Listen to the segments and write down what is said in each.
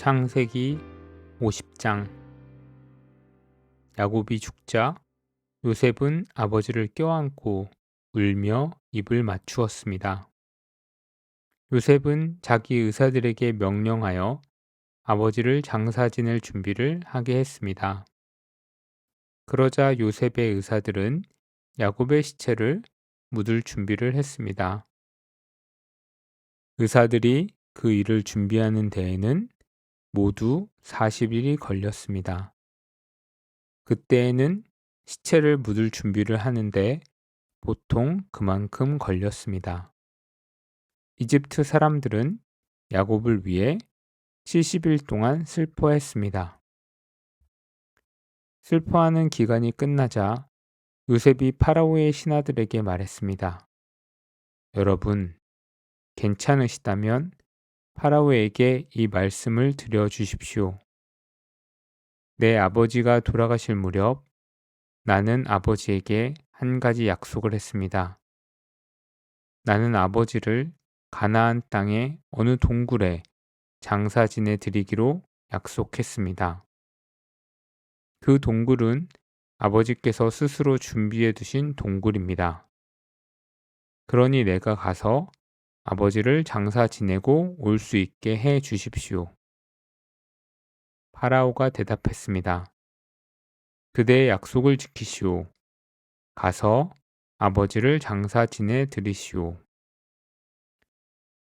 창세기 50장. 야곱이 죽자 요셉은 아버지를 껴안고 울며 입을 맞추었습니다. 요셉은 자기 의사들에게 명령하여 아버지를 장사 지낼 준비를 하게 했습니다. 그러자 요셉의 의사들은 야곱의 시체를 묻을 준비를 했습니다. 의사들이 그 일을 준비하는 데에는 모두 40일이 걸렸습니다. 그때에는 시체를 묻을 준비를 하는데 보통 그만큼 걸렸습니다. 이집트 사람들은 야곱을 위해 70일 동안 슬퍼했습니다. 슬퍼하는 기간이 끝나자 요셉이 파라오의 신하들에게 말했습니다. 여러분, 괜찮으시다면 파라오에게 이 말씀을 드려주십시오. 내 아버지가 돌아가실 무렵 나는 아버지에게 한 가지 약속을 했습니다. 나는 아버지를 가나안 땅의 어느 동굴에 장사 지내 드리기로 약속했습니다. 그 동굴은 아버지께서 스스로 준비해 두신 동굴입니다. 그러니 내가 가서 아버지를 장사 지내고 올 수 있게 해 주십시오. 파라오가 대답했습니다. 그대의 약속을 지키시오. 가서 아버지를 장사 지내 드리시오.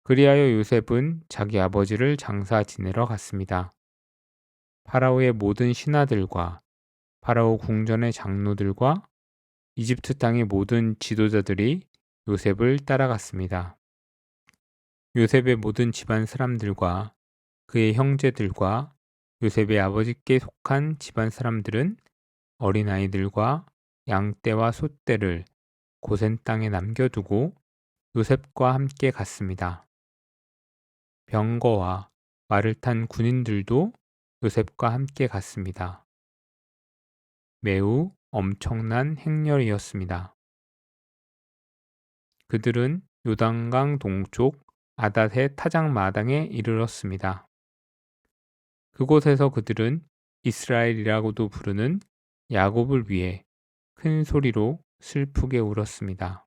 그리하여 요셉은 자기 아버지를 장사 지내러 갔습니다. 파라오의 모든 신하들과 파라오 궁전의 장로들과 이집트 땅의 모든 지도자들이 요셉을 따라갔습니다. 요셉의 모든 집안 사람들과 그의 형제들과 요셉의 아버지께 속한 집안 사람들은 어린아이들과 양떼와 소떼를 고센 땅에 남겨두고 요셉과 함께 갔습니다. 병거와 말을 탄 군인들도 요셉과 함께 갔습니다. 매우 엄청난 행렬이었습니다. 그들은 요단강 동쪽 아닷의 타작마당에 이르렀습니다. 그곳에서 그들은 이스라엘이라고도 부르는 야곱을 위해 큰 소리로 슬프게 울었습니다.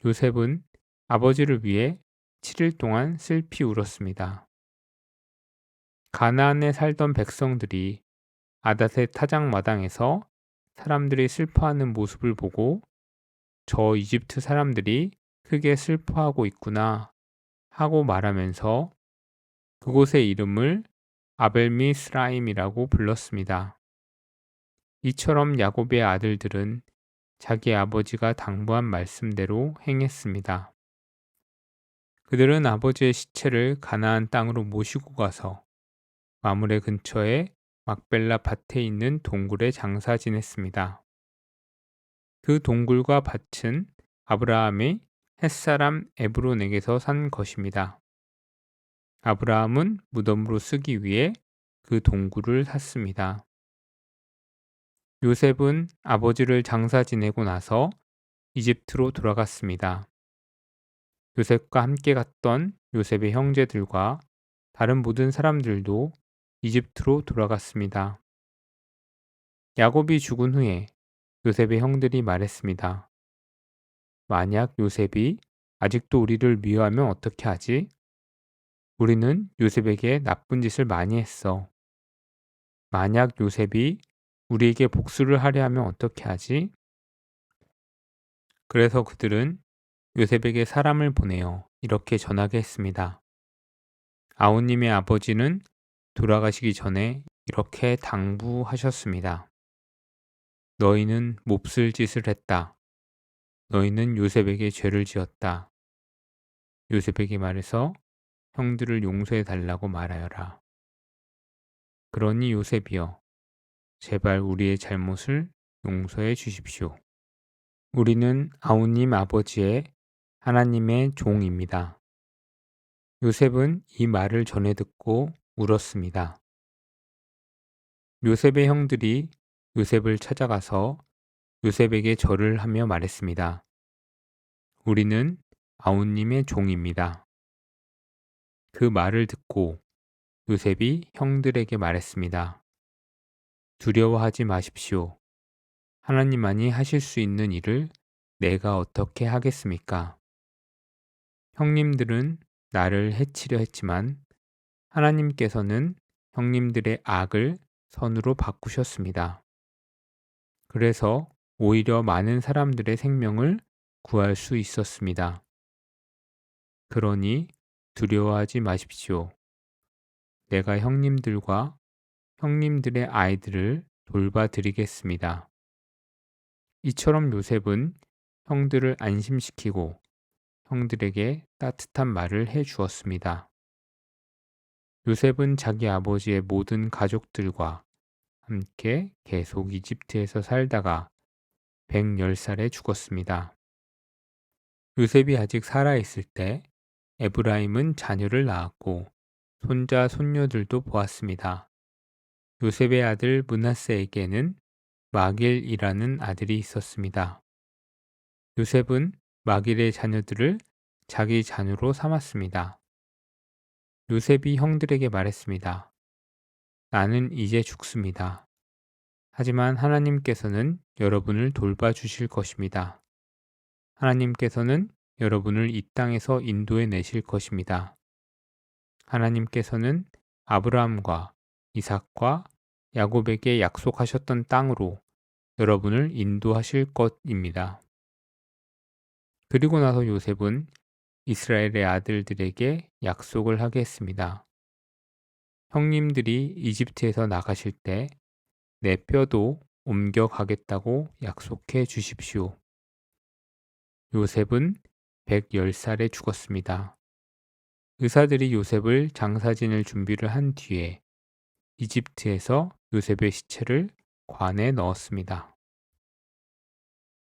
요셉은 아버지를 위해 7일 동안 슬피 울었습니다. 가나안에 살던 백성들이 아닷의 타작마당에서 사람들이 슬퍼하는 모습을 보고 저 이집트 사람들이 크게 슬퍼하고 있구나 하고 말하면서 그곳의 이름을 아벨미스라임이라고 불렀습니다. 이처럼 야곱의 아들들은 자기 아버지가 당부한 말씀대로 행했습니다. 그들은 아버지의 시체를 가나안 땅으로 모시고 가서 마므레 근처에 막벨라 밭에 있는 동굴에 장사 지냈습니다. 그 동굴과 밭은 아브라함이 햇사람 에브론에게서 산 것입니다. 아브라함은 무덤으로 쓰기 위해 그 동굴을 샀습니다. 요셉은 아버지를 장사 지내고 나서 이집트로 돌아갔습니다. 요셉과 함께 갔던 요셉의 형제들과 다른 모든 사람들도 이집트로 돌아갔습니다. 야곱이 죽은 후에 요셉의 형들이 말했습니다. 만약 요셉이 아직도 우리를 미워하면 어떻게 하지? 우리는 요셉에게 나쁜 짓을 많이 했어. 만약 요셉이 우리에게 복수를 하려 하면 어떻게 하지? 그래서 그들은 요셉에게 사람을 보내어 이렇게 전하게 했습니다. 아우님의 아버지는 돌아가시기 전에 이렇게 당부하셨습니다. 너희는 몹쓸 짓을 했다. 너희는 요셉에게 죄를 지었다. 요셉에게 말해서 형들을 용서해 달라고 말하여라. 그러니 요셉이여, 제발 우리의 잘못을 용서해 주십시오. 우리는 아우님 아버지의 하나님의 종입니다. 요셉은 이 말을 전해 듣고 울었습니다. 요셉의 형들이 요셉을 찾아가서 요셉에게 절을 하며 말했습니다. 우리는 아우님의 종입니다. 그 말을 듣고 요셉이 형들에게 말했습니다. 두려워하지 마십시오. 하나님만이 하실 수 있는 일을 내가 어떻게 하겠습니까? 형님들은 나를 해치려 했지만 하나님께서는 형님들의 악을 선으로 바꾸셨습니다. 그래서 오히려 많은 사람들의 생명을 구할 수 있었습니다. 그러니 두려워하지 마십시오. 내가 형님들과 형님들의 아이들을 돌봐드리겠습니다. 이처럼 요셉은 형들을 안심시키고 형들에게 따뜻한 말을 해 주었습니다. 요셉은 자기 아버지의 모든 가족들과 함께 계속 이집트에서 살다가 110살에 죽었습니다. 요셉이 아직 살아있을 때 에브라임은 자녀를 낳았고 손자, 손녀들도 보았습니다. 요셉의 아들 므낫세에게는 마길이라는 아들이 있었습니다. 요셉은 마길의 자녀들을 자기 자녀로 삼았습니다. 요셉이 형들에게 말했습니다. 나는 이제 죽습니다. 하지만 하나님께서는 여러분을 돌봐주실 것입니다. 하나님께서는 여러분을 이 땅에서 인도해 내실 것입니다. 하나님께서는 아브라함과 이삭과 야곱에게 약속하셨던 땅으로 여러분을 인도하실 것입니다. 그리고 나서 요셉은 이스라엘의 아들들에게 약속을 하게 했습니다. 형님들이 이집트에서 나가실 때 내 뼈도 옮겨가겠다고 약속해 주십시오. 요셉은 110살에 죽었습니다. 의사들이 요셉을 장사지낼 준비를 한 뒤에 이집트에서 요셉의 시체를 관에 넣었습니다.